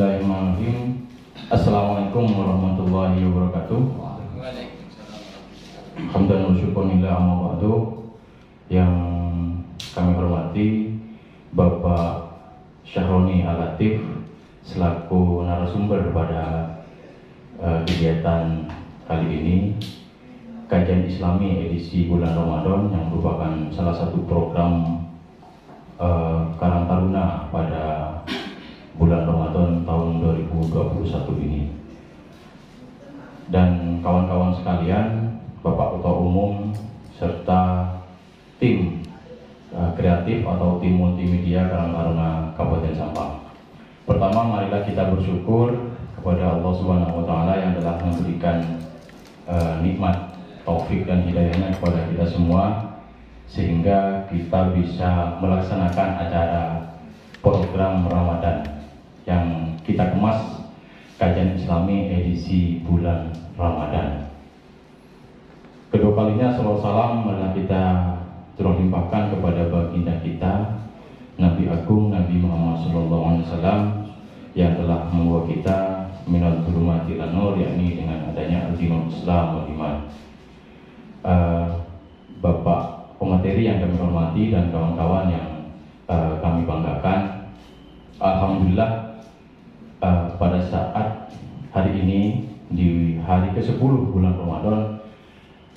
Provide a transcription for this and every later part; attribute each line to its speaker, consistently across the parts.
Speaker 1: Bismillahirrahmanirrahim. Assalamualaikum warahmatullahi wabarakatuh. Hamdan wa syukurillah amma ba'du. Yang kami hormati Bapak Syahroni Al-Latif selaku narasumber pada kegiatan kali ini, kajian Islami edisi bulan Ramadan, yang merupakan salah satu program Karang Taruna pada bulan Ramadan tahun 2021 ini. Dan kawan-kawan sekalian, Bapak Ketua Umum serta tim kreatif atau tim multimedia Karang Taruna Kabupaten Sampang. Pertama, marilah kita bersyukur kepada Allah Subhanahu wa taala yang telah memberikan nikmat, taufik dan hidayahnya kepada kita semua, sehingga kita bisa melaksanakan acara program Ramadan yang kita kemas kajian Islami edisi bulan Ramadan. Kedua kalinya salawat salam marilah kita curah limpahkan kepada baginda kita Nabi Agung Nabi Muhammad SAW yang telah membawa kita minal dhulumati ilan nur, yakni dengan adanya al-dinul Islam wal iman. Bapak pemateri yang kami hormati dan kawan-kawan yang kami banggakan, alhamdulillah pada saat hari ini di hari ke-10 bulan Ramadan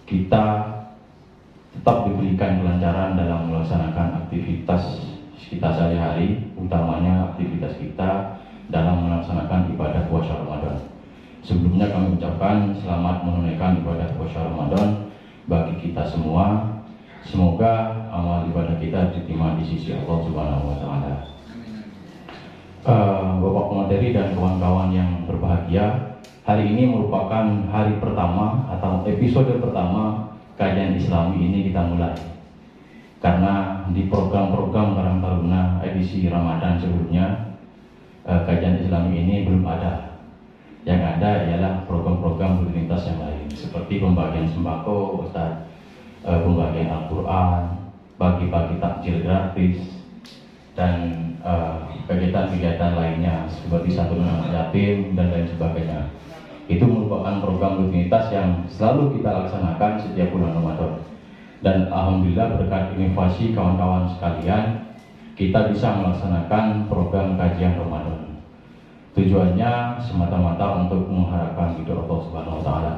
Speaker 1: kita tetap diberikan kelancaran dalam melaksanakan aktivitas kita sehari-hari, utamanya aktivitas kita dalam melaksanakan ibadah puasa Ramadan. Sebelumnya kami ucapkan selamat menunaikan ibadah puasa Ramadan bagi kita semua. Semoga amal ibadah kita diterima di sisi Allah Subhanahu wa taala. Bapak pemateri dan kawan-kawan yang berbahagia, hari ini merupakan hari pertama atau episode pertama kajian Islami ini kita mulai. Karena di program-program Karang Taruna edisi Ramadan sebelumnya, kajian Islami ini belum ada. Yang ada ialah program-program rutinitas yang lain, seperti pembagian sembako, pembagian Al-Quran, bagi-bagi takjil gratis, dan kegiatan-kegiatan lainnya seperti santunan anak yatim dan lain sebagainya. Itu merupakan program rutinitas yang selalu kita laksanakan setiap bulan Ramadan. Dan alhamdulillah berkat inovasi kawan-kawan sekalian, kita bisa melaksanakan program kajian Ramadan. Tujuannya semata-mata untuk mengharapkan ridho Allah Subhanahu wa taala.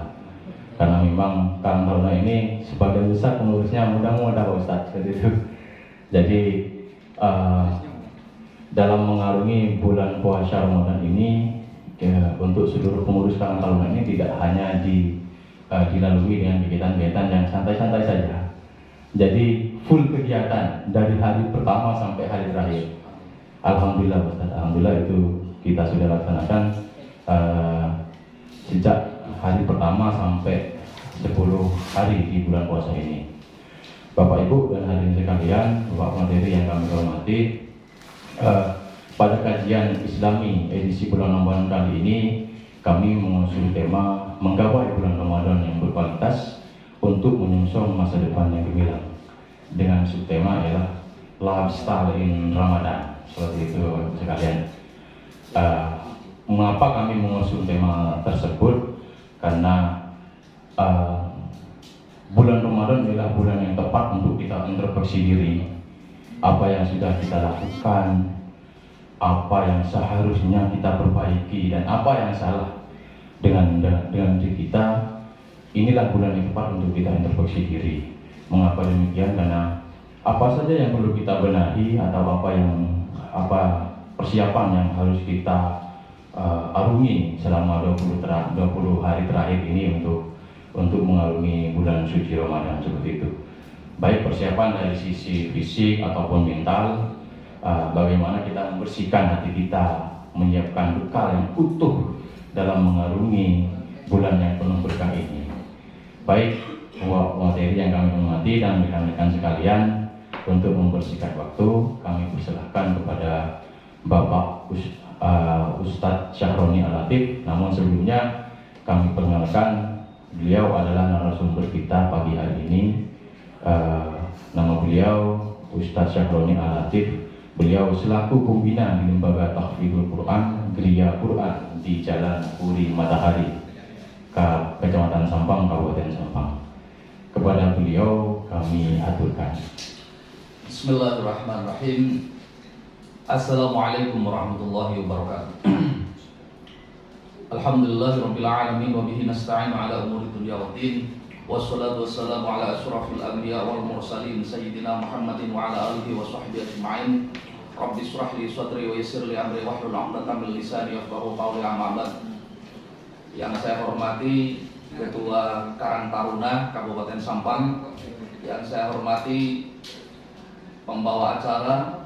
Speaker 1: Karena memang Karang Taruna ini sebagian besar penulisnya mudah-mudah Pak Ustaz, seperti itu. Jadi dalam mengarungi bulan puasa Ramadan ini, untuk seluruh pengurus Karang Taruna ini tidak hanya dilalui dengan kegiatan-kegiatan yang santai-santai saja. Jadi full kegiatan dari hari pertama sampai hari terakhir. Alhamdulillah Ustaz, alhamdulillah itu kita sudah laksanakan sejak hari pertama sampai 10 hari di bulan puasa ini. Bapak Ibu dan hadirin sekalian, Bapak pemateri yang kami hormati, pada kajian Islami edisi bulan Ramadan kali ini kami mengusung tema menggapai bulan Ramadan yang berkualitas untuk menyongsong masa depan yang gemilang, dengan subtema ialah lifestyle in Ramadan. Seperti itu sekalian. Mengapa kami mengusung tema tersebut? Karena bulan Ramadan adalah bulan yang tepat untuk kita introspeksi diri. Apa yang sudah kita lakukan, apa yang seharusnya kita perbaiki, dan apa yang salah dengan diri kita. Inilah bulan yang tepat untuk kita introspeksi diri. Mengapa demikian? Karena apa saja yang perlu kita benahi atau apa persiapan yang harus kita arungi selama 20 hari terakhir ini untuk mengarungi bulan suci Ramadan, seperti itu. Baik persiapan dari sisi fisik ataupun mental, bagaimana kita membersihkan hati kita, menyiapkan bekal yang utuh dalam mengarungi bulan yang penuh berkah ini. Baik materi yang kami hormati dan rekan-rekan sekalian, untuk membersihkan waktu kami persilahkan kepada Bapak Ustadz Syahroni Al-Latif. Namun sebelumnya kami perkenalkan, beliau adalah narasumber kita pagi hari ini. Nama beliau Ustadz Syahroni Al-Latif. Beliau selaku pembina di Lembaga Tahfidzul Quran Geria Quran di Jalan Puri Matahari, Kecamatan Sampang, Kabupaten Sampang. Kepada beliau kami aturkan.
Speaker 2: Bismillahirrahmanirrahim. Assalamualaikum warahmatullahi wabarakatuh. Alhamdulillahirabbil alamin wa bihi nasta'inu ala umuri dunya waddin. Wassalatu wassalamu ala asyrafil anbiya wal mursalin sayyidina Muhammadin wa ala alihi wa sahbihi ajma'in. Rabbi shrah li sadri wa yassir li amri wahlul 'uqdatam min lisani yafqahu qawli. Amma ba'd. Yang saya hormati Ketua Karang Taruna Kabupaten Sampang, yang saya hormati pembawa acara,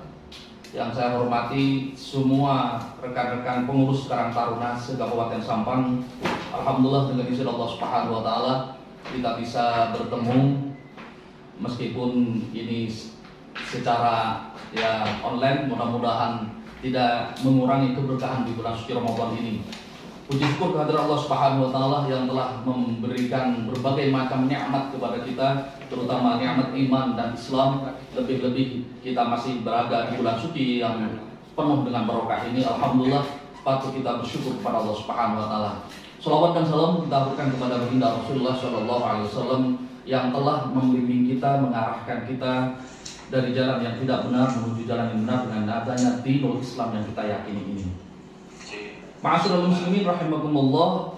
Speaker 2: yang saya hormati semua rekan-rekan pengurus Karang Taruna se-Kabupaten Sampang. Alhamdulillah dengan izin Allah Subhanahu wa taala kita bisa bertemu meskipun ini secara online. Mudah-mudahan tidak mengurangi keberkahan di bulan suci Ramadan ini. Puji syukur kehadirat Allah Subhanahu wa taala yang telah memberikan berbagai macam nikmat kepada kita, terutama nikmat iman dan Islam. Lebih-lebih kita masih berada di bulan suci yang penuh dengan barokah ini. Alhamdulillah, patut kita bersyukur kepada Allah Subhanahu wa taala. Shalawat dan salam kita berikan kepada baginda Rasulullah sallallahu alaihi wasallam yang telah membimbing kita, mengarahkan kita dari jalan yang tidak benar menuju jalan yang benar dengan adanya dinul Islam yang kita yakini ini. Ma'asyiral muslimin rahimakumullah,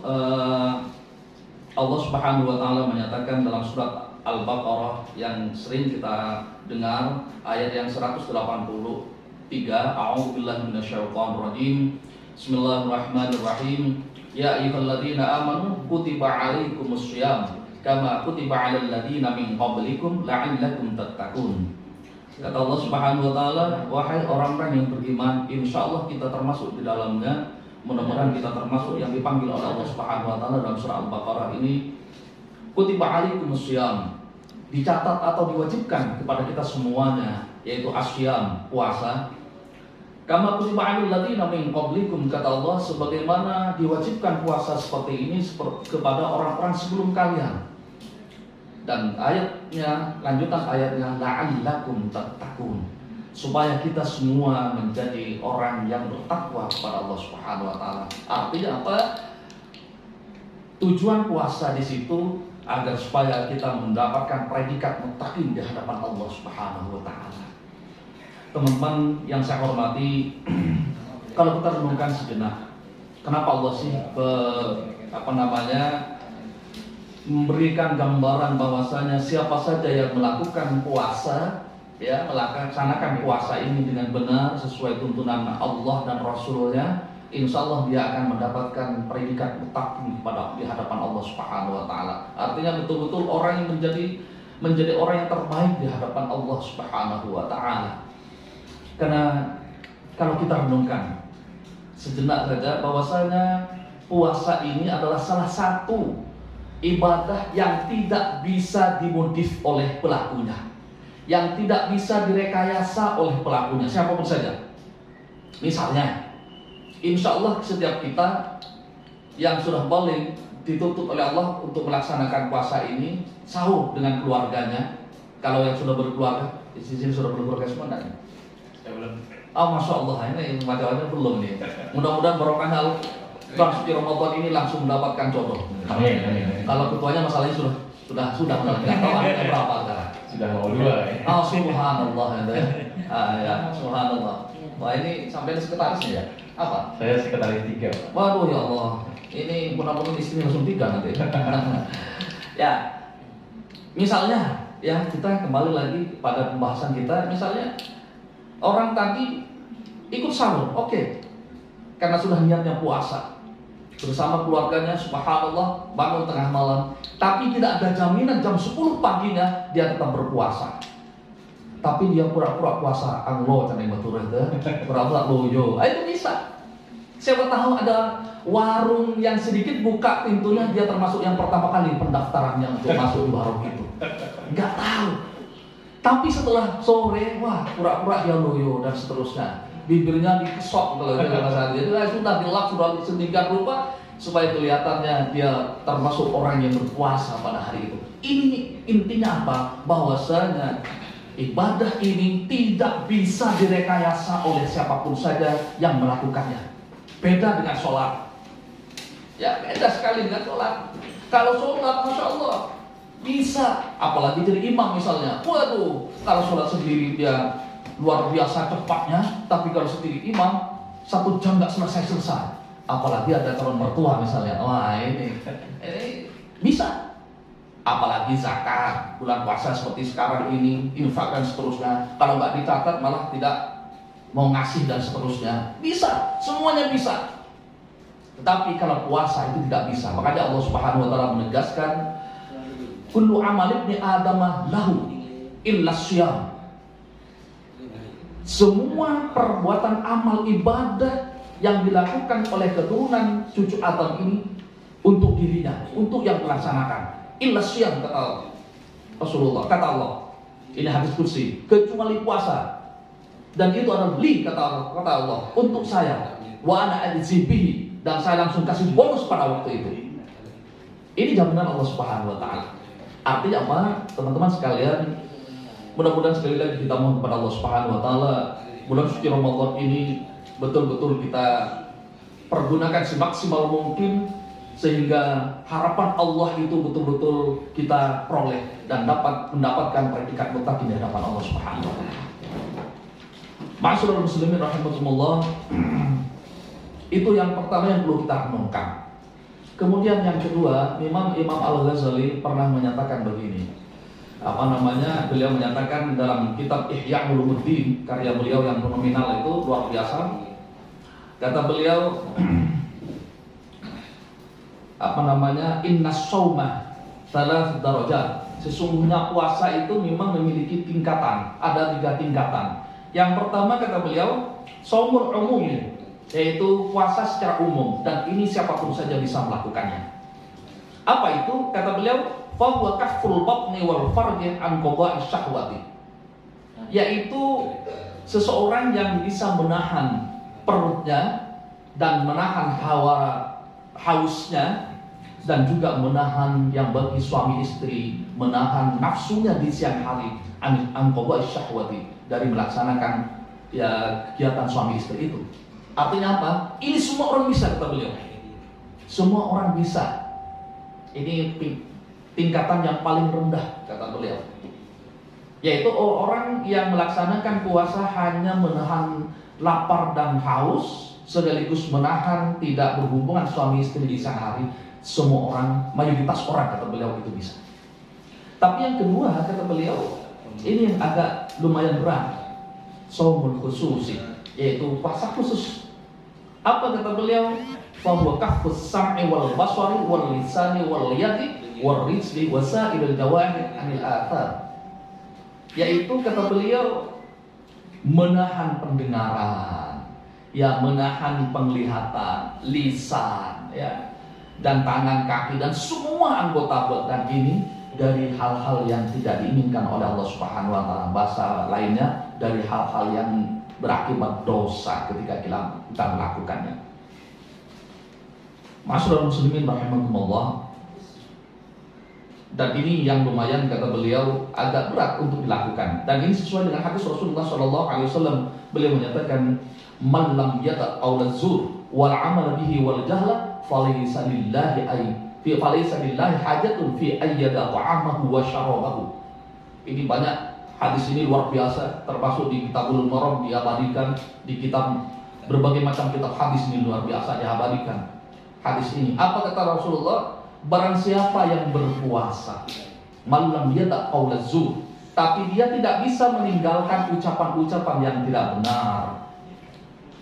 Speaker 2: Allah Subhanahu wa taala menyatakan dalam surat Al-Baqarah yang sering kita dengar, ayat yang 183, A'udzubillahi minasyaitonir rajim. Bismillahirrahmanirrahim. Ya ayyuhalladzina amanu kutiba 'alaikumus syiyam kama kutiba 'alal ladzina min qablikum la'allakum tattaqun. Kata Allah Subhanahu wa taala, wahai orang-orang yang beriman, insyaallah kita termasuk di dalamnya. Mudah-mudahan kita termasuk yang dipanggil oleh Allah Subhanahu wa taala dalam surah Al-Baqarah ini. Kutiba 'alaikumus syiyam, dicatat atau diwajibkan kepada kita semuanya, yaitu asyam, puasa. Kama kutiba 'alal ladzina min qablikum, kata Allah, sebagaimana diwajibkan puasa seperti ini kepada orang-orang sebelum kalian. Dan ayatnya, lanjutan ayatnya, la'allakum tattaqun, supaya kita semua menjadi orang yang bertakwa kepada Allah Subhanahu wa taala. Artinya apa? Tujuan puasa di situ agar supaya kita mendapatkan predikat muttaqin di hadapan Allah Subhanahu wa taala. Teman-teman yang saya hormati, kalau kita renungkan sejenak, kenapa Allah sih memberikan gambaran bahwasanya siapa saja yang melakukan puasa, melaksanakan puasa ini dengan benar sesuai tuntunan Allah dan Rasulnya, insya Allah dia akan mendapatkan predikat muttaqin di hadapan Allah Subhanahu wa taala. Artinya betul-betul orang yang menjadi orang yang terbaik di hadapan Allah Subhanahu wa taala. Karena kalau kita renungkan sejenak saja bahwasanya puasa ini adalah salah satu ibadah yang tidak bisa dimodif oleh pelakunya, yang tidak bisa direkayasa oleh pelakunya, siapapun saja. Misalnya, insya Allah setiap kita yang sudah baligh dituntut oleh Allah untuk melaksanakan puasa ini sahur dengan keluarganya. Kalau yang sudah berkeluarga, di sini sudah berkeluarga semua enggak? Saya belum. Oh, masya Allah, ini macam-macam belum nih. Mudah-mudahan barokahnya bulan suci Ramadan ini langsung mendapatkan jodoh.
Speaker 1: Amin.
Speaker 2: Kalau ketuanya masalahnya sudah nggak tahu anaknya berapa sekarang.
Speaker 1: Sudah mau 2 ya.
Speaker 2: Oh, subhanallah ya. Subhanallah. Wah, ini sampai sekretarisnya ya? Apa?
Speaker 1: Saya sekretaris 3.
Speaker 2: Waduh ya Allah. Ini mudah-mudahan istri langsung 3 nanti. Ya. Misalnya ya, kita kembali lagi pada pembahasan kita. Misalnya orang tadi ikut sahur, oke. Karena sudah niatnya puasa bersama keluarganya, subhanallah, bangun tengah malam, tapi tidak ada jaminan jam 10 paginya dia tetap berpuasa. Tapi dia pura-pura puasa, anglo caneng batur itu, pura-pura loyo. Itu bisa. Siapa tahu ada warung yang sedikit buka pintunya, dia termasuk yang pertama kali pendaftarannya untuk masuk di warung itu. Enggak tahu. Tapi setelah sore, wah, pura-pura dia loyo dan seterusnya. Bibirnya dikesok kalau itu sudah dilap, sudah sedemikian rupa supaya kelihatannya dia termasuk orang yang berpuasa pada hari itu. Ini intinya apa? Bahwasanya ibadah ini tidak bisa direkayasa oleh siapapun saja yang melakukannya. Beda dengan sholat. Ya beda sekali dengan sholat. Kalau sholat, Masya Allah, bisa. Apalagi jadi imam misalnya. Waduh, kalau sholat sendiri dia luar biasa cepatnya. Tapi kalau sendiri imam, 1 jam nggak selesai-selesai. Apalagi ada calon mertua misalnya. Wah ini bisa. Apalagi zakat, bulan puasa seperti sekarang ini, infak dan seterusnya. Kalau nggak dicatat malah tidak mau ngasih dan seterusnya. Bisa, semuanya bisa. Tetapi kalau puasa itu tidak bisa. Makanya Allah Subhanahu wa taala menegaskan, kullu amal ibni adamah lahu illa syiyam. Semua perbuatan amal ibadah yang dilakukan oleh keturunan cucu Adam ini untuk dirinya, untuk yang melaksanakan. Illa syiyam kata Rasulullah, kata Allah. Ini hadis qudsi, kecuali puasa. Dan itu adalah li kata Allah untuk saya. Wa ana ajzi bihi, dan saya langsung kasih bonus pada waktu itu. Ini jaminan Allah Subhanahu wa taala. Artinya apa? Teman-teman sekalian, mudah-mudahan sekali lagi kita mohon kepada Allah Subhanahu wa taala, bulan suci Ramadan ini betul-betul kita pergunakan semaksimal mungkin sehingga harapan Allah itu betul-betul kita peroleh dan dapat mendapatkan predikat muttaqin di hadapan Allah Subhanahu wa taala. Ma'asyiral muslimin rahimakumullah. Itu yang pertama yang perlu kita renungkan. Kemudian yang kedua, Imam Al-Ghazali pernah menyatakan begini. Beliau menyatakan dalam kitab Ihya Ulumuddin, karya beliau yang fenomenal itu luar biasa. Kata beliau, inna shauma thalath darajat. Sesungguhnya puasa itu memang memiliki tingkatan, ada 3 tingkatan. Yang pertama kata beliau, shaumul umum, yaitu puasa secara umum, dan ini siapapun saja bisa melakukannya. Apa itu? Kata beliau, fa huwa kafful batni wal farji an qada'i syahwati. Yaitu seseorang yang bisa menahan perutnya dan menahan hausnya, dan juga menahan yang bagi suami istri, menahan nafsunya di siang hari an qada'i syahwati, dari melaksanakan kegiatan suami istri itu. Artinya apa? Ini semua orang bisa, kata beliau. Semua orang bisa. Ini tingkatan yang paling rendah, kata beliau. Yaitu orang yang melaksanakan puasa hanya menahan lapar dan haus, sekaligus menahan tidak berhubungan suami istri di siang hari. Semua orang, mayoritas orang, kata beliau, itu bisa. Tapi yang kedua, kata beliau, ini yang agak lumayan berat, shaumul khususi, yaitu puasa khusus. Apa kata beliau? Fa huwa kaffus sam'i wal basari wal lisani wal yadi wal rijli wa sa'iril jawari anil athar. Yaitu kata beliau, menahan pendengaran, ya, menahan penglihatan, lisan, ya, dan tangan, kaki, dan semua anggota badan ini dari hal-hal yang tidak diinginkan oleh Allah Subhanahu wa taala. Bahasa lainnya, dari hal-hal yang berakibat dosa ketika kita melakukannya. Ma'asyiral muslimin rahimakumullah. Dan ini yang lumayan, kata beliau, agak berat untuk dilakukan. Dan ini sesuai dengan hadis Rasulullah SAW. Beliau menyatakan, man lam yata' qawla zur wal amal bihi wal jahla falaysa lillahi hajatun fi ayyada ta'amahu wa syarabahu. Ini banyak hadis ini luar biasa, termasuk di Kitabul Maram diabadikan, di kitab berbagai macam kitab hadis ini luar biasa diabadikan hadis ini. Apa kata Rasulullah? Barang siapa yang berpuasa, malam dia tak qaula zur, tapi dia tidak bisa meninggalkan ucapan-ucapan yang tidak benar,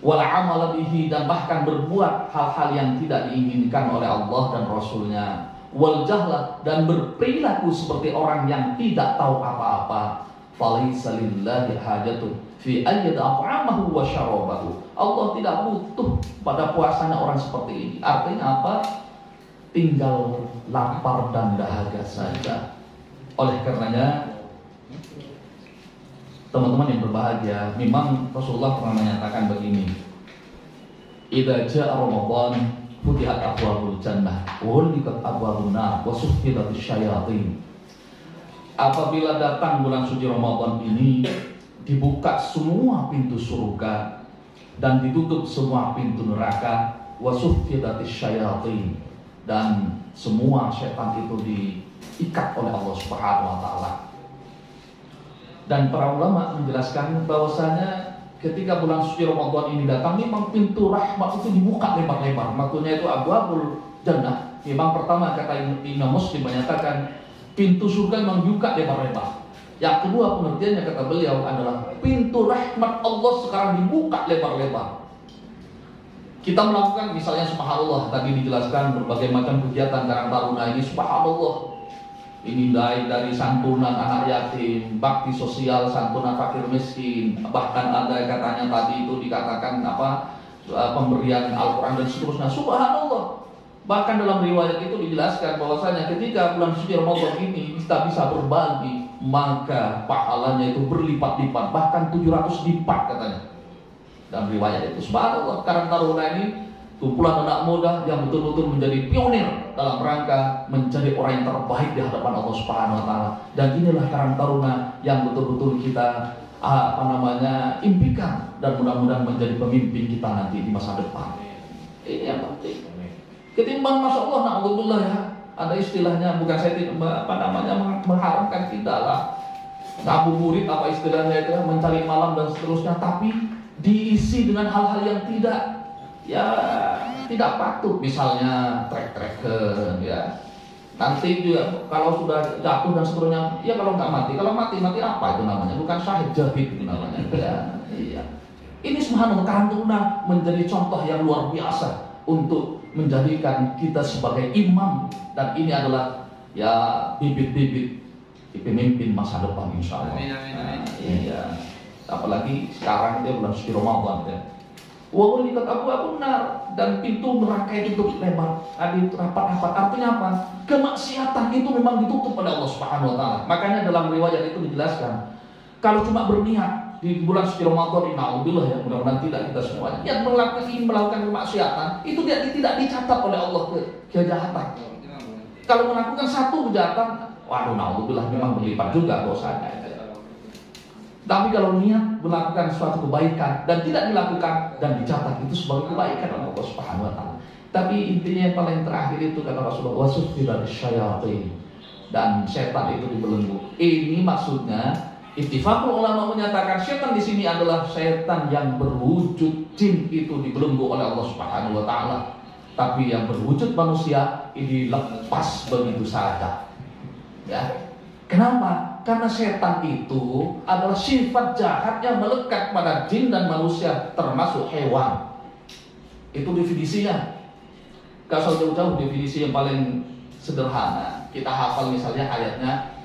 Speaker 2: wal amal bihi, dan bahkan berbuat hal-hal yang tidak diinginkan oleh Allah dan Rasulnya, wal jahla, dan berperilaku seperti orang yang tidak tahu apa-apa, falaysa lillahi hajatun fi ayyad at'amahu wa syarabahu. Allah tidak butuh pada puasanya orang seperti ini. Artinya apa? Tinggal lapar dan dahaga saja. Oleh karenanya, teman-teman yang berbahagia, memang Rasulullah pernah menyatakan begini, idza jaa Ramadan futihat abwabul jannah wa ghulqat abwabun nar wa suffidatus syayatin. Apabila datang bulan suci Ramadan ini, dibuka semua pintu surga dan ditutup semua pintu neraka, wa suffidatis syayatin, dan semua setan itu diikat oleh Allah Subhanahu wa taala. Dan para ulama menjelaskan bahwasanya ketika bulan suci Ramadan ini datang, memang pintu rahmat itu dibuka lebar-lebar. Maksudnya itu abwabul jannah. Memang pertama kata Imam Muslim menyatakan pintu surga memang dibuka lebar-lebar. Yang kedua pengertiannya kata beliau adalah pintu rahmat Allah sekarang dibuka lebar-lebar. Kita melakukan misalnya subhanallah, tadi dijelaskan berbagai macam kegiatan Karang Taruna ini, subhanallah. Ini dari santunan anak yatim, bakti sosial, santunan fakir miskin, bahkan ada katanya tadi itu dikatakan pemberian Al-Quran dan seterusnya. Subhanallah. Bahkan dalam riwayat itu dijelaskan bahwasanya ketika bulan suci Ramadan ini kita bisa berbagi, maka pahalanya itu berlipat-lipat, bahkan 700 lipat katanya. Dalam riwayat itu, subhanallah, Karang Taruna ini kumpulan anak muda yang betul-betul menjadi pionir dalam rangka menjadi orang yang terbaik di hadapan Allah Subhanahu wa taala. Dan inilah Karang Taruna yang betul-betul kita impikan dan mudah-mudahan menjadi pemimpin kita nanti di masa depan. Ini yang penting. Ketimbang masya Allah, na'udzubillah ya, ada istilahnya, bukan saya mengharamkan, tidak lah, ngabuburit apa istilahnya itu, mencari malam dan seterusnya, tapi diisi dengan hal-hal yang tidak patut, misalnya trek-trekan ya. Nanti juga kalau sudah jatuh dan seterusnya, ya kalau mati apa itu namanya? Bukan syahid, jahid itu namanya. Ya, iya. Ini subhanallah, Karang Taruna menjadi contoh yang luar biasa untuk menjadikan kita sebagai imam, dan ini adalah ya bibit-bibit pemimpin masa depan insya Allah. Iya. Apalagi sekarang dia bulan suci Ramadan ya. Wa ulikat abwaabun nar, dan pintu neraka itu tutup lebar. Rapat-rapat. Artinya apa? Kemaksiatan itu memang ditutup oleh Allah Subhanahu wa taala. Makanya dalam riwayat itu dijelaskan, kalau cuma berniat di bulan suci Ramadan ini, naudzubillah ya, mudah-mudahan tidak kita semuanya yang melakukan kemaksiatan itu tidak dicatat oleh Allah kejahatan. Kalau melakukan satu kejahatan, waduh, naudzubillah, memang berlipat juga dosanya. Tapi kalau niat melakukan suatu kebaikan dan tidak dilakukan dan dicatat, itu sebagai kebaikan oleh Allah Subhanahu wa taala. Tapi intinya yang paling terakhir itu kata Rasulullah, wasuffidatis syayatin, dan setan itu dibelenggu. Ini maksudnya ittifaqul ulama menyatakan setan di sini adalah setan yang berwujud jin, itu dibelenggu oleh Allah Subhanahu wa taala. Tapi yang berwujud manusia ini lepas begitu saja. Ya. Kenapa? Karena setan itu adalah sifat jahat yang melekat pada jin dan manusia, termasuk hewan. Itu definisinya. Kalau jauh-jauh definisi yang paling sederhana, kita hafal misalnya ayatnya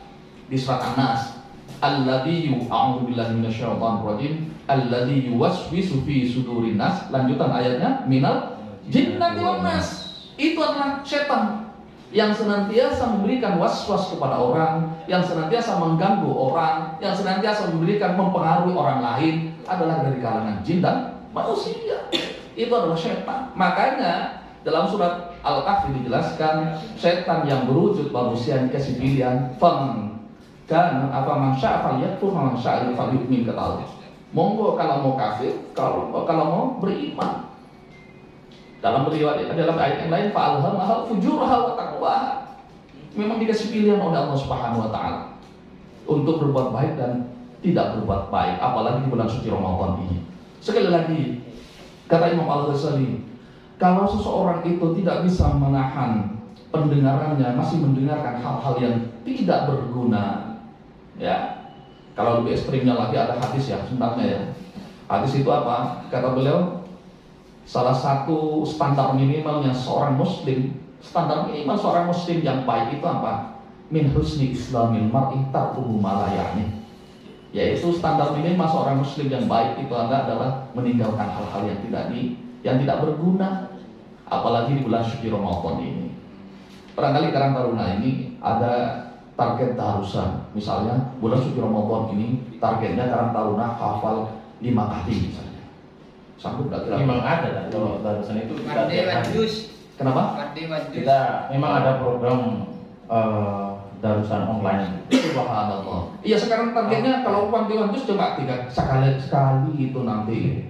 Speaker 2: di surat An-Nas. Alladzi a'udzu billahi minasyaitonir rajim, alladzi yuwaswisu fi sudurin nas. Lanjutan ayatnya, minal jinnati wan nas. Itu adalah setan yang senantiasa memberikan was-was kepada orang, yang senantiasa mengganggu orang, yang senantiasa mempengaruhi orang lain, adalah dari kalangan jin dan manusia. Itu adalah setan. Makanya dalam surat Al-Kahfi dijelaskan, setan yang berwujud manusia dikasih pilihan, dan apa mansya falyakfur mansya falyu'min, kata Allah. Monggo kalau mau kafir, kalau mau beriman. Dalam riwayat, dalam ayat yang lain, fa'alhamaha fujuraha wa taqwaha. Memang dikasih pilihan oleh Allah Subhanahu wa taala untuk berbuat baik dan tidak berbuat baik, apalagi di bulan suci Ramadan ini. Sekali lagi, kata Imam Al-Ghazali, kalau seseorang itu tidak bisa menahan pendengarannya, masih mendengarkan hal-hal yang tidak berguna, ya. Kalau lebih ekstrimnya lagi ada hadis ya sebenarnya ya. Hadis itu apa? Kata beliau, salah satu standar minimalnya seorang muslim, standar minimal seorang muslim yang baik itu apa? Min husni islamil mar'i tarkuhu ma la ya'ni. Yaitu standar minimal seorang muslim yang baik itu adalah meninggalkan hal-hal yang tidak berguna, apalagi di bulan suci Ramadan ini. Barangkali Karang Taruna ini ada target taharusan. Misalnya bulan suci Ramadan ini targetnya Karang Taruna hafal 5 kali misalnya. Sanggup gak kira?
Speaker 1: Memang ada kalau taharusan itu kita
Speaker 2: Kenapa?
Speaker 1: Kita memang ada program darusan online.
Speaker 2: Subhanallah. Iya, sekarang targetnya kalau uang Dewan Jus coba sekali itu nanti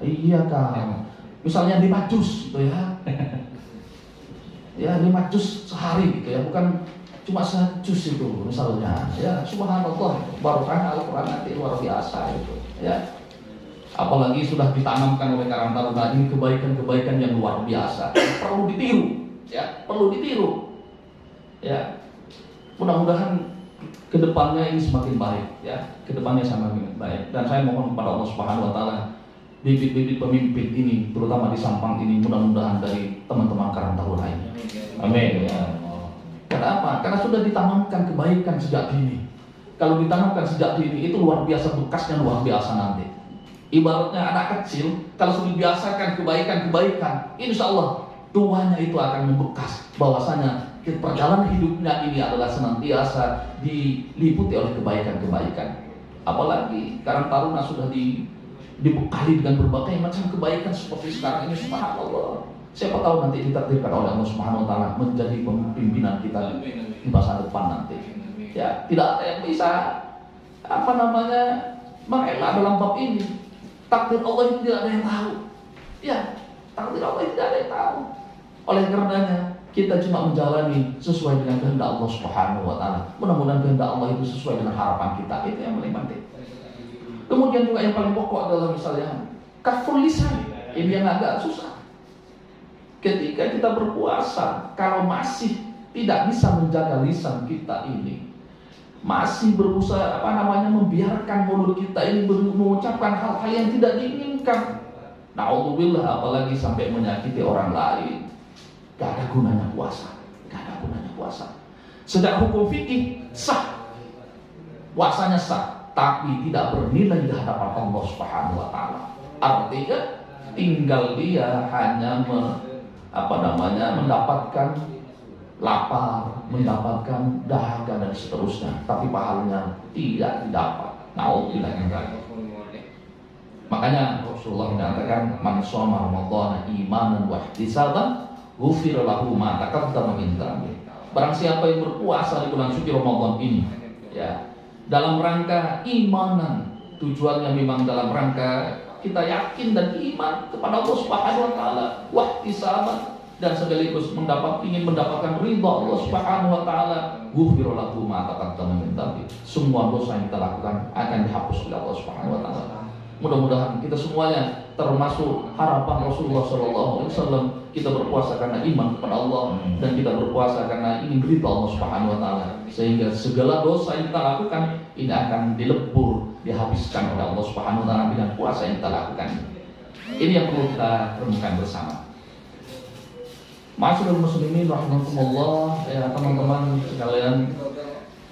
Speaker 2: Iya Kang. Misalnya 5 juz gitu ya. Ya 5 juz sehari gitu ya, bukan cuma 1 juz itu misalnya. Ya subhanallah, barokah Al-Quran nanti luar biasa itu ya. Apalagi sudah ditanamkan oleh Karang Taruna ini kebaikan-kebaikan yang luar biasa, perlu ditiru ya, perlu ditiru ya. Mudah-mudahan kedepannya ini semakin baik ya, kedepannya semakin baik. Dan saya mohon kepada Allah Subhanahu Wa Taala, bibit-bibit pemimpin ini, terutama di Sampang ini, mudah-mudahan dari teman-teman Karang Taruna ini. Amin ya. Kenapa? Karena sudah ditanamkan kebaikan sejak dini. Kalau ditanamkan sejak dini itu luar biasa, bekasnya luar biasa nanti. Ibaratnya anak kecil, kalau sudah dibiasakan kebaikan-kebaikan, insya Allah tuanya itu akan membekas. Bahwasanya perjalanan hidupnya ini adalah senantiasa diliputi oleh kebaikan-kebaikan. Apalagi Karang Taruna sudah dibekali dengan berbagai macam kebaikan seperti sekarang ini, subhanallah. Siapa tahu nanti ditakdirkan oleh Allah Subhanahu Wa Taala menjadi pimpinan kita di masa depan nanti. Ya, tidak ada yang bisa mengelak dalam bab ini. Takdir Allah itu tidak ada yang tahu. Ya, takdir Allah itu tidak ada yang tahu. Oleh karenanya kita cuma menjalani sesuai dengan kehendak Allah Subhanahu Wa Taala. Mudah-mudahan kehendak Allah itu sesuai dengan harapan kita. Itu yang paling penting. Kemudian juga yang paling pokok adalah misalnya kaful lisan. Ini yang agak susah. Ketika kita berpuasa, kalau masih tidak bisa menjaga lisan kita ini, masih berusaha membiarkan mulut kita ini mengucapkan hal-hal yang tidak diinginkan, na'udzubillah, apalagi sampai menyakiti orang lain, gak ada gunanya puasa, gak ada gunanya puasa. Secara hukum fikih sah, puasanya sah, tapi tidak bernilai di hadapan Allah Subhanahu Wa Taala. Artinya tinggal dia hanya mendapatkan lapar, mendapatkan dahaga dan seterusnya, tapi pahalanya tidak didapat. Na'udzubillah min dzalik. Makanya Rasulullah mengatakan, man shoma ramadhana imanan wa ihtisaban ghufira lahu ma taqaddama min dzambi. Barang siapa yang berpuasa di bulan suci Ramadan ini ya, dalam rangka imanan, tujuannya memang dalam rangka kita yakin dan iman kepada Allah Subhanahu Wa Taala, wahtisaban, dan sekaligus ingin mendapatkan ridha Allah Subhanahu Wa Taala, ghufira lahu ma taqaddama min dzambi. Semua dosa yang kita lakukan akan dihapus oleh Allah Subhanahu Wa Taala. Mudah-mudahan kita semuanya termasuk harapan Rasulullah SAW, kita berpuasa karena iman kepada Allah dan kita berpuasa karena ingin ridha Allah Subhanahu Wa Taala, sehingga segala dosa yang kita lakukan ini akan dilebur, dihabiskan oleh Allah Subhanahu Wa Taala dengan puasa yang kita lakukan. Ini yang perlu kita renungkan bersama. Ma'asyiral muslimin rahimakumullah, ya teman-teman sekalian,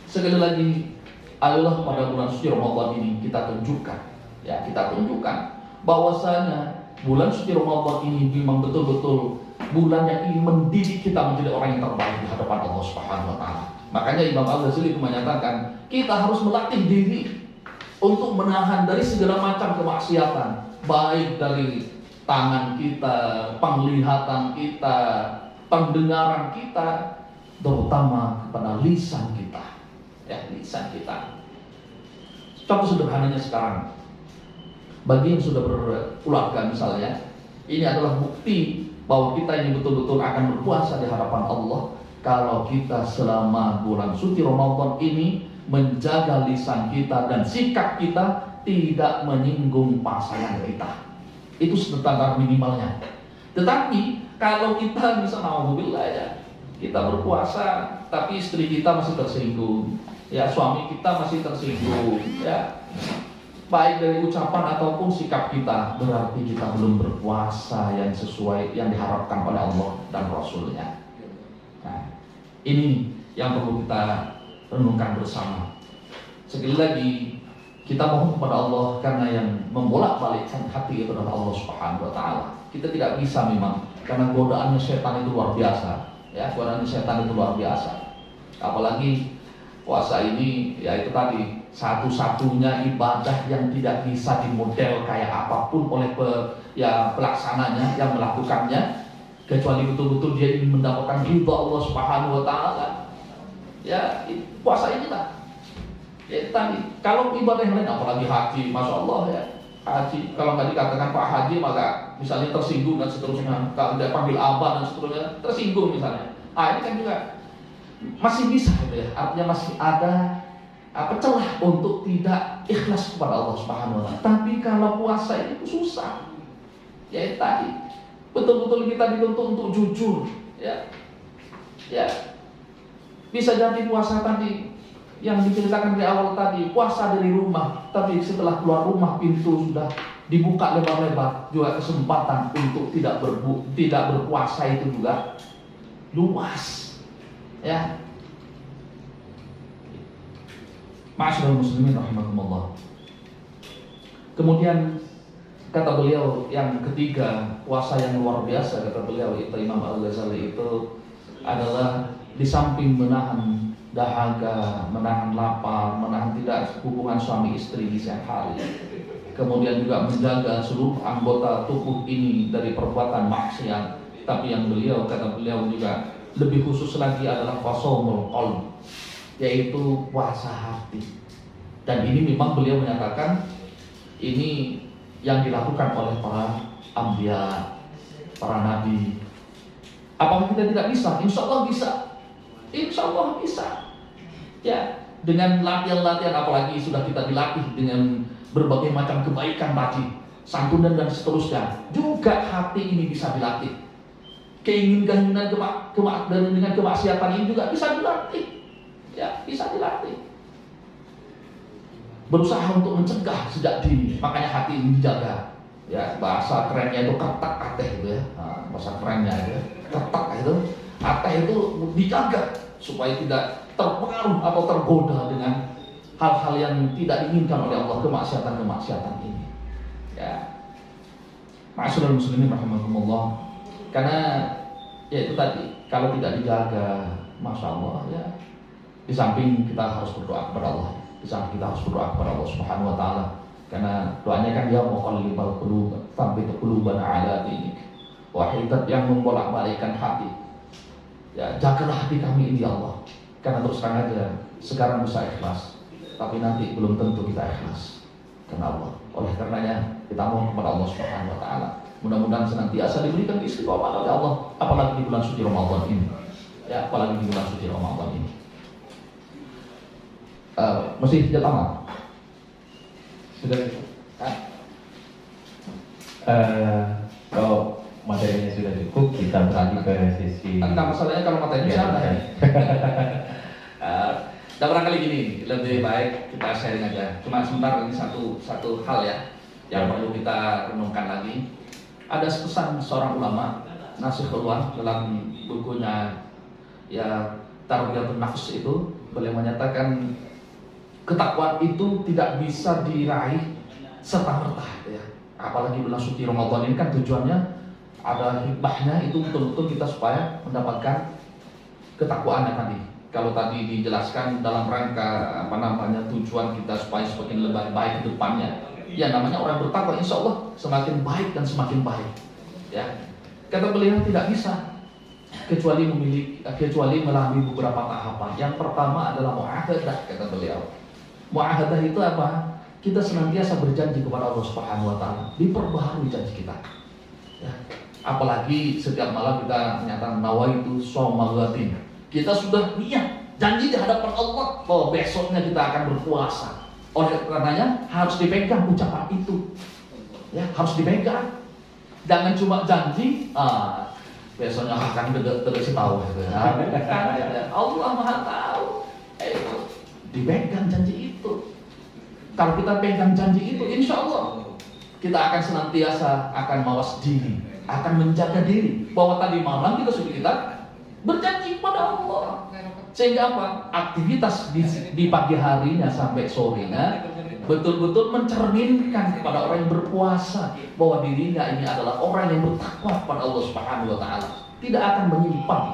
Speaker 2: sekali lagi ayolah pada bulan suci Ramadan ini kita tunjukkan bahwasanya bulan suci Ramadan ini memang betul-betul bulan yang ingin mendidik kita menjadi orang yang terbaik di hadapan Allah Subhanahu Wa Taala. Makanya Imam Al-Ghazali menyatakan kita harus melatih diri untuk menahan dari segala macam kemaksiatan, baik dari tangan kita, penglihatan kita, pendengaran kita, terutama kepada lisan kita. Ya, lisan kita. Contoh sederhananya sekarang, bagi yang sudah berkeluarga misalnya, ini adalah bukti bahwa kita ini betul-betul akan berpuasa di hadapan Allah kalau kita selama bulan suci Ramadan ini menjaga lisan kita dan sikap kita tidak menyinggung pasangan kita. Itu standar minimalnya. Tetapi kalau kita bisa na'udzubillah ya, kita berpuasa tapi istri kita masih tersinggung, ya suami kita masih tersinggung, ya baik dari ucapan ataupun sikap kita, berarti kita belum berpuasa yang sesuai yang diharapkan oleh Allah dan Rasulnya. Nah, ini yang perlu kita renungkan bersama. Sekali lagi kita mohon kepada Allah, karena yang membolak-balikkan hati itu adalah Allah Subhanahu Wa Taala. Kita tidak bisa memang, karena godaannya setan itu luar biasa. Ya, godaannya setan itu luar biasa. Apalagi puasa ini, ya itu tadi satu-satunya ibadah yang tidak bisa dimodel kayak apapun oleh pelaksananya, yang melakukannya, kecuali betul-betul dia ingin mendapatkan ridha Allah Subhanahu Wa Taala. Ya, puasa inilah. Ya tadi, kalau ibadah yang lain, apalagi haji, masya Allah ya, haji. Kalau nggak dikatakan Pak Haji maka misalnya tersinggung dan seterusnya. Kalau tidak panggil abah dan seterusnya tersinggung misalnya. Ini kan juga masih bisa gitu ya. Artinya masih ada celah untuk tidak ikhlas kepada Allah Subhanahu wa taala. Tapi kalau puasa itu susah. Ya tadi betul-betul kita dituntut untuk jujur, ya. Ya. Bisa jadi puasa tadi yang diceritakan di awal tadi, puasa dari rumah, tapi setelah keluar rumah pintu sudah dibuka lebar-lebar, juga kesempatan untuk tidak berpuasa itu juga luas. Ya. Ma'asyiral muslimin rahimakumullah. Kemudian kata beliau yang ketiga, puasa yang luar biasa kata beliau itu Imam Al-Ghazali itu adalah di samping menahan dahaga, menahan lapar, menahan tidak hubungan suami istri di siang hari, kemudian juga menjaga seluruh anggota tubuh ini dari perbuatan maksiat. Tapi yang kata beliau juga lebih khusus lagi adalah qasomul qalb, yaitu puasa hati. Dan ini memang beliau menyatakan ini yang dilakukan oleh para anbiya, para nabi. Apakah kita tidak bisa? Insya Allah bisa. Insya Allah bisa. Ya, dengan latihan-latihan, apalagi sudah kita dilatih dengan berbagai macam kebaikan tadi, santunan dan seterusnya. Juga hati ini bisa dilatih. Keinginan dengan kemaksiatan ini juga bisa dilatih. Ya, bisa dilatih. Berusaha untuk mencegah sejak dini, makanya hati ini dijaga. Ya, bahasa kerennya itu ketak ateh itu ya. Bahasa kerennya itu ketak itu, ateh itu dijaga supaya tidak terpengaruh atau tergoda dengan hal-hal yang tidak diinginkan oleh Allah, kemaksiatan ini. Ya. Ma'asyiral muslimin rahimakumullah. Karena ya itu tadi, kalau tidak dijaga, masya Allah ya. Di samping kita harus berdoa kepada Allah. Di samping kita harus berdoa kepada Allah Subhanahu wa taala. Karena doanya kan ya muqallibal qulub, tsabbit qulubana ala dinik. Wahai yang membolak-balikkan hati. Ya, jagalah hati kami ini ya Allah. Karena terus terang aja sekarang bisa ikhlas, tapi nanti belum tentu kita ikhlas karena Allah. Oleh karenanya kita mohon kepada Allah Subhanahu wa taala, mudah-mudahan senantiasa diberikan istiqomah oleh Allah, apalagi di bulan suci Ramadan ini. Ya, apalagi di bulan suci Ramadan ini. Masih tidak lama.
Speaker 1: Sudah. Kalau materinya sudah cukup, kita beralih ke sesi.
Speaker 2: Enggak masalahnya kalau materinya bisa ada. Dan barangkali gini, lebih baik kita sharing aja. Cuma sebentar, ini satu hal ya yang perlu kita renungkan lagi. Ada pesan seorang ulama, Nasikhul Ulama, dalam bukunya ya Tarbiyatun Nafs itu, beliau menyatakan ketakwaan itu tidak bisa diraih serta-merta ya. Apalagi bulan suci Ramadan ini kan tujuannya ada hikmahnya, itu betul-betul kita supaya mendapatkan ketakwaan yang tadi. Kalau tadi dijelaskan dalam rangka tujuan kita supaya semakin lebih baik ke depannya. Ya namanya orang bertakwa insya Allah semakin baik dan semakin baik. Ya. Kata beliau tidak bisa kecuali melalui beberapa tahapan. Yang pertama adalah mu'ahadah, kata beliau. Mu'ahadah itu apa? Kita senantiasa berjanji kepada Allah Subhanahu wa taala, diperbaharui janji kita. Ya. Apalagi setiap malam kita menyatakan nawaitu shauma ghadin. Kita sudah niat janji di hadapan Allah bahwa besoknya kita akan berpuasa. Oleh karenanya harus dipegang ucapan itu. Ya, harus dipegang. Jangan cuma janji, besoknya akan terus tahu gitu. Allah Maha tahu. Dipegang janji itu. Kalau kita pegang janji itu, insya Allah kita akan senantiasa akan mawas diri, akan menjaga diri. Bahwa tadi malam kita berjanji kepada Allah. Sehingga apa? Aktivitas di pagi harinya sampai sorenya betul-betul mencerminkan kepada orang yang berpuasa bahwa dirinya ini adalah orang yang bertakwa kepada Allah Subhanahu wa taala. Tidak akan menyimpang